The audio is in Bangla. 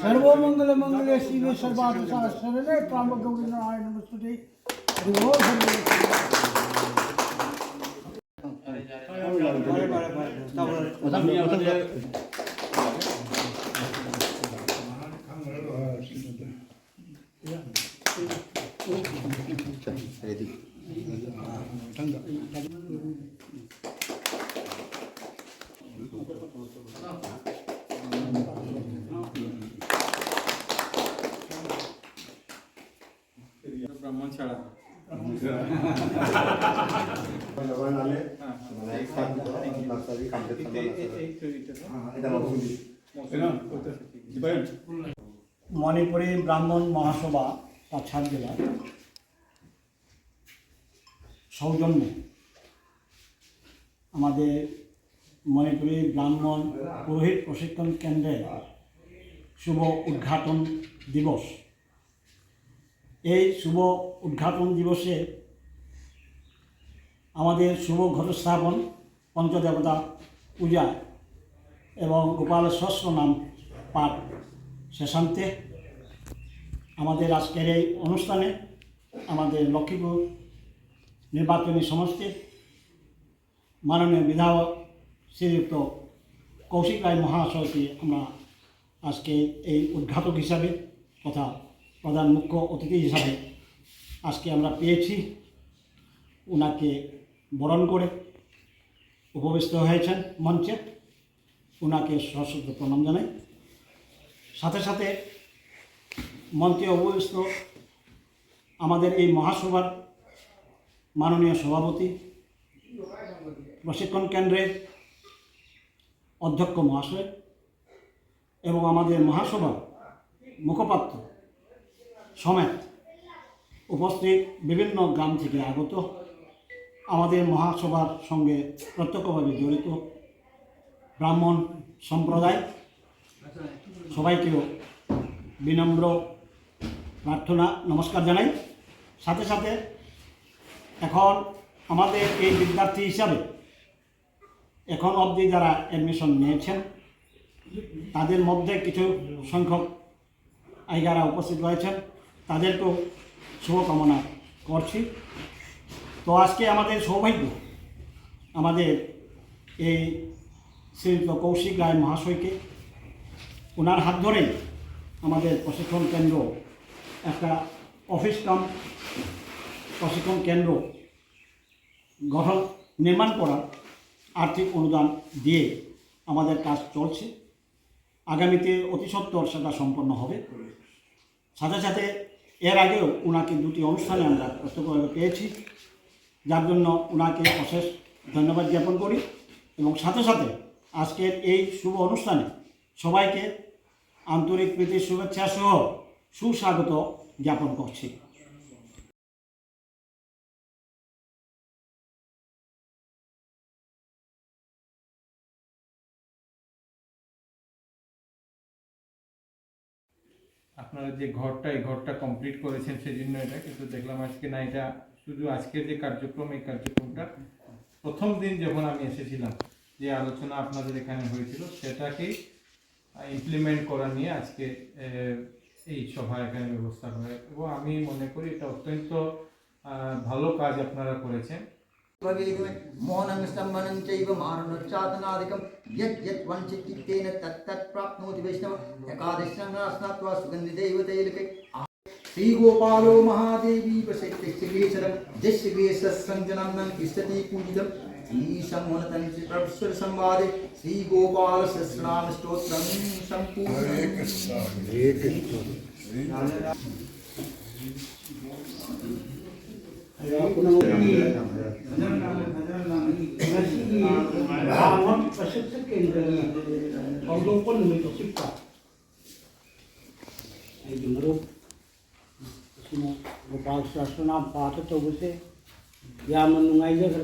सर्वमंगल शिवे सर्वार्थसाधने त्र्यंबके नारायण नमस्तुते। ब्राह्मण शाळा मणिपुरी ब्राह्मण महासभा काछार जिला सौजन्य हमारे मणिपुरी ब्राह्मण पुरोहित प्रशिक्षण केंद्रे शुभ उद्घाटन दिवस। এই শুভ উদ্ঘাটন দিবসে আমাদের শুভ ঘটস্থাপন পঞ্চদেবতা পূজা এবং গোপাল সহস্র নাম পাঠ শেষান্তে আমাদের আজকের এই অনুষ্ঠানে আমাদের লক্ষ্মীপুর নির্বাচনী সমষ্টির মাননীয় বিধায়ক শ্রীযুক্ত কৌশিক রায় মহাশয়কে আমরা আজকে এই উদ্ঘাটক হিসাবে তথা প্রধান মুখ্য অতিথি হিসাবে আজকে আমরা পেয়েছি। ওনাকে বরণ করে উপবিষ্ট হয়েছেন মঞ্চে, ওনাকে সশ্রদ্ধ প্রণাম জানাই। সাথে সাথে মঞ্চে উপবিষ্ট আমাদের এই মহাসভার মাননীয় সভাপতি, প্রশিক্ষণ কেন্দ্রের অধ্যক্ষ মহাশয় এবং আমাদের মহাসভার মুখপাত্র সমেত উপস্থিত বিভিন্ন গ্রাম থেকে আগত আমাদের মহাসভার সঙ্গে প্রত্যক্ষভাবে জড়িত ব্রাহ্মণ সম্প্রদায় সবাইকেও বিনম্র প্রার্থনা নমস্কার জানাই। সাথে সাথে এখন আমাদের এই বিদ্যার্থী হিসাবে এখন অবধি যারা অ্যাডমিশন নিয়েছেন তাদের মধ্যে কিছু সংখ্যক আইগারা উপস্থিত রয়েছেন, তাদেরকেও শুভকামনা করছি। তো আজকে আমাদের সৌভাগ্য আমাদের এই শ্রীযুক্ত কৌশিক রায় মহাশয়কে ওনার হাত ধরেই আমাদের প্রশিক্ষণ কেন্দ্র একটা অফিস কাম প্রশিক্ষণ কেন্দ্র গঠন নির্মাণ করার আর্থিক অনুদান দিয়ে আমাদের কাজ চলছে। আগামীতে অতি সত্বর সেটা সম্পন্ন হবে। সাথে সাথে এর আগেও ওনাকে দুটি অনুষ্ঠানে আমরা প্রত্যক্ষভাবে পেয়েছি, যার জন্য ওনাকে অশেষ ধন্যবাদ জ্ঞাপন করি এবং সাথে সাথে আজকের এই শুভ অনুষ্ঠানে সবাইকে আন্তরিক প্রীতির শুভেচ্ছা সহ সুস্বাগত জ্ঞাপন করছি। আপনারা যে ঘরটা কমপ্লিট করেছেন সেজন্য এটা, কিন্তু দেখলাম আজকে না, এটা শুধু আজকের যে কার্যক্রম এই কার্যক্রমটা প্রথম দিন যখন আমি এসেছিলাম যে আলোচনা আপনাদের এখানে হয়েছিল সেটাকেই ইমপ্লিমেন্ট করা নিয়ে আজকে এই সভা এখানে ব্যবস্থা করা, এবং আমি মনে করি এটা অত্যন্ত ভালো কাজ আপনারা করেছেন। मौनं स्तम्भनं चैव मारणोच्चाटनादिकं यत् यत् वञ्चित् तेन तत् तत् प्राप्नोति वैष्णव एकादशं स्नात्वा सुगन्धिदैवतैलके श्री गोपालो महादेवी वसैत्यक्षगेशरं जश्यगेशसंजनन्दं तिष्ठति पूजितं श्रीशमोनतं श्रीप्रभुस्वर संवादे श्री गोपाल सहस्रनाम स्तोत्रं संपूर्ण। ब्राह्मण प्रशिक्षण केंद्र अवलोकन में शिक्षा गोपाल सहस्रनाम पाठ तो उसे या मन नुंगाई जगह